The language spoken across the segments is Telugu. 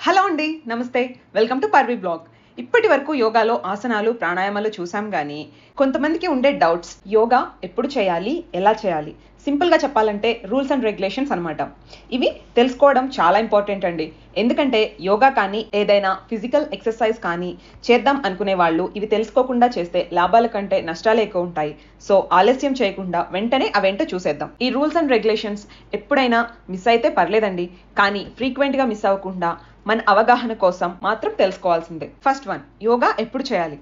హలో అండి, నమస్తే. Welcome to Parvi blog. ఇప్పటి వరకు యోగాలో ఆసనాలు ప్రాణాయామాలు చూసాం కానీ కొంతమందికి ఉండే డౌట్స్, యోగా ఎప్పుడు చేయాలి, ఎలా చేయాలి? సింపుల్గా చెప్పాలంటే రూల్స్ అండ్ రెగ్యులేషన్స్ అనమాట. ఇవి తెలుసుకోవడం చాలా ఇంపార్టెంట్ అండి. ఎందుకంటే యోగా కానీ ఏదైనా ఫిజికల్ ఎక్సర్సైజ్ కానీ చేద్దాం అనుకునే వాళ్ళు ఇవి తెలుసుకోకుండా చేస్తే లాభాల కంటే నష్టాలే ఎక్కువ ఉంటాయి. సో ఆలస్యం చేయకుండా వెంటనే అవేంటో చూసేద్దాం. ఈ రూల్స్ అండ్ రెగ్యులేషన్స్ ఎప్పుడైనా మిస్ అయితే పర్లేదండి, కానీ ఫ్రీక్వెంట్గా మిస్ అవ్వకుండా మన అవగాహన కోసం మాత్రం తెలుసుకోవాల్సిందే. ఫస్ట్ వన్, యోగా ఎప్పుడు చేయాలి?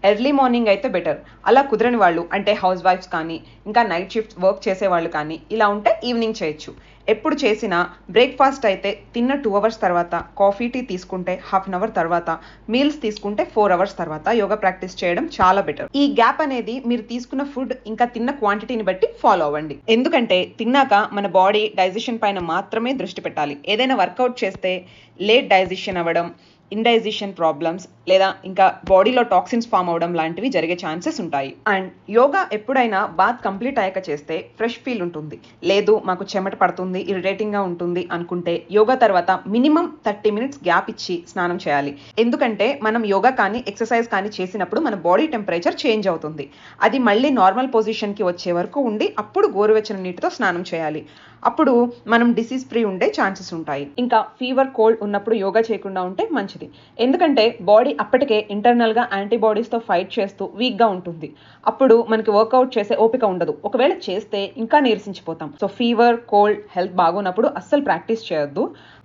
ఎర్లీ మార్నింగ్ అయితే బెటర్. అలా కుదరని వాళ్ళు అంటే హౌస్ వైఫ్స్ కానీ ఇంకా నైట్ షిఫ్ట్ వర్క్ చేసే వాళ్ళు కానీ ఇలా ఉంటే ఈవినింగ్ చేయొచ్చు. ఎప్పుడు చేసినా బ్రేక్ఫాస్ట్ అయితే తిన్న 2 hours తర్వాత, కాఫీ టీ తీసుకుంటే హాఫ్ అన్ అవర్ తర్వాత, మీల్స్ తీసుకుంటే 4 hours తర్వాత యోగా ప్రాక్టీస్ చేయడం చాలా బెటర్. ఈ గ్యాప్ అనేది మీరు తీసుకున్న ఫుడ్ ఇంకా తిన్న క్వాంటిటీని బట్టి ఫాలో అవ్వండి. ఎందుకంటే తిన్నాక మన బాడీ డైజెషన్ పైన మాత్రమే దృష్టి పెట్టాలి. ఏదైనా వర్కౌట్ చేస్తే లేట్ డైజెషన్ అవ్వడం, ఇండైజెషన్ ప్రాబ్లమ్స్ లేదా ఇంకా బాడీలో టాక్సిన్స్ ఫామ్ అవడం లాంటివి జరిగే ఛాన్సెస్ ఉంటాయి. అండ్ యోగా ఎప్పుడైనా బాత్ కంప్లీట్ అయ్యాక చేస్తే ఫ్రెష్ ఫీల్ ఉంటుంది. లేదు మాకు చెమట పడుతుంది, ఇరిటేటింగ్గా ఉంటుంది అనుకుంటే యోగా తర్వాత మినిమం 30 minutes గ్యాప్ ఇచ్చి స్నానం చేయాలి. ఎందుకంటే మనం యోగా కానీ ఎక్సర్సైజ్ కానీ చేసినప్పుడు మన బాడీ టెంపరేచర్ చేంజ్ అవుతుంది. అది మళ్ళీ నార్మల్ పొజిషన్కి వచ్చే వరకు ఉండి అప్పుడు గోరువెచ్చని నీటితో స్నానం చేయాలి. అప్పుడు మనం డిసీజ్ ఫ్రీ ఉండే ఛాన్సెస్ ఉంటాయి. ఇంకా ఫీవర్, కోల్డ్ ఉన్నప్పుడు యోగా చేయకుండా ఉంటే మంచిది. ఎందుకంటే బాడీ అప్పటికే ఇంటర్నల్గా యాంటీబాడీస్తో ఫైట్ చేస్తూ వీక్గా ఉంటుంది. అప్పుడు మనకి వర్కౌట్ చేసే ఓపిక ఉండదు. ఒకవేళ చేస్తే ఇంకా నీరసించిపోతాం. సో ఫీవర్, కోల్డ్, హెల్త్ బాగున్నప్పుడు అస్సలు ప్రాక్టీస్ చేయొద్దు.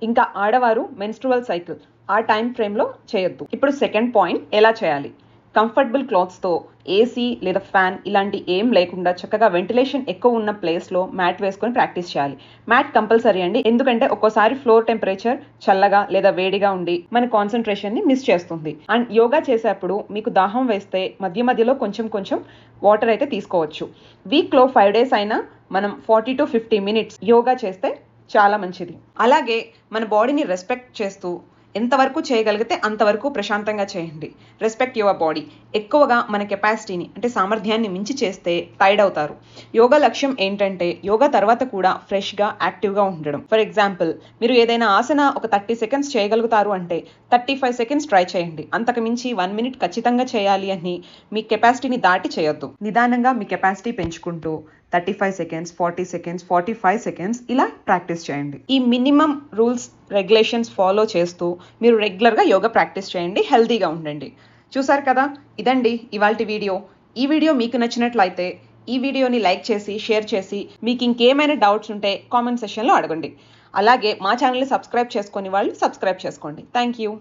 ఇంకా ఆడవారు మెన్స్ట్రువల్ సైకిల్ ఆ టైం ఫ్రేమ్లో చేయొద్దు. ఇప్పుడు సెకండ్ పాయింట్, ఎలా చేయాలి? కంఫర్టబుల్ క్లాత్స్తో ఏసీ లేదా ఫ్యాన్ ఇలాంటి ఏం లేకుండా చక్కగా వెంటిలేషన్ ఎక్కువ ఉన్న ప్లేస్లో మ్యాట్ వేసుకొని ప్రాక్టీస్ చేయాలి. మ్యాట్ కంపల్సరీ అండి, ఎందుకంటే ఒక్కోసారి ఫ్లోర్ టెంపరేచర్ చల్లగా లేదా వేడిగా ఉండి మన కాన్సన్ట్రేషన్ని మిస్ చేస్తుంది. అండ్ యోగా చేసేటప్పుడు మీకు దాహం వేస్తే మధ్య మధ్యలో కొంచెం కొంచెం వాటర్ అయితే తీసుకోవచ్చు. వీక్లో 5 days అయినా మనం 40 to 50 minutes యోగా చేస్తే చాలా మంచిది. అలాగే మన బాడీని రెస్పెక్ట్ చేస్తూ ఎంతవరకు చేయగలిగితే అంతవరకు ప్రశాంతంగా చేయండి. Respect your body. ఎక్కువగా మన కెపాసిటీని అంటే సామర్థ్యాన్ని మించి చేస్తే టైర్డ్ అవుతారు. యోగా లక్ష్యం ఏంటంటే యోగా తర్వాత కూడా ఫ్రెష్గా, యాక్టివ్గా ఉండడం. ఫర్ ఎగ్జాంపుల్, మీరు ఏదైనా ఆసన ఒక 30 seconds చేయగలుగుతారు అంటే 35 seconds ట్రై చేయండి. అంతకు మించి 1 minute ఖచ్చితంగా చేయాలి అని మీ కెపాసిటీని దాటి చేయొద్దు. నిదానంగా మీ కెపాసిటీ పెంచుకుంటూ 35 seconds, 40 seconds, 45 seconds ఇలా ప్రాక్టీస్ చేయండి. ఈ మినిమం రూల్స్, రెగ్యులేషన్స్ ఫాలో చేస్తూ మీరు రెగ్యులర్గా యోగా ప్రాక్టీస్ చేయండి. హెల్తీగా ఉండండి. చూసారు కదా, ఇదండి ఇవాల్టి వీడియో. ఈ వీడియో మీకు నచ్చినట్లయితే ఈ వీడియోని లైక్ చేసి, షేర్ చేసి, మీకు ఇంకేమైనా డౌట్స్ ఉంటే కామెంట్ సెక్షన్లో అడగండి. అలాగే మా ఛానల్ని సబ్స్క్రైబ్ చేసుకొని వాళ్ళు సబ్స్క్రైబ్ చేసుకోండి. Thank you.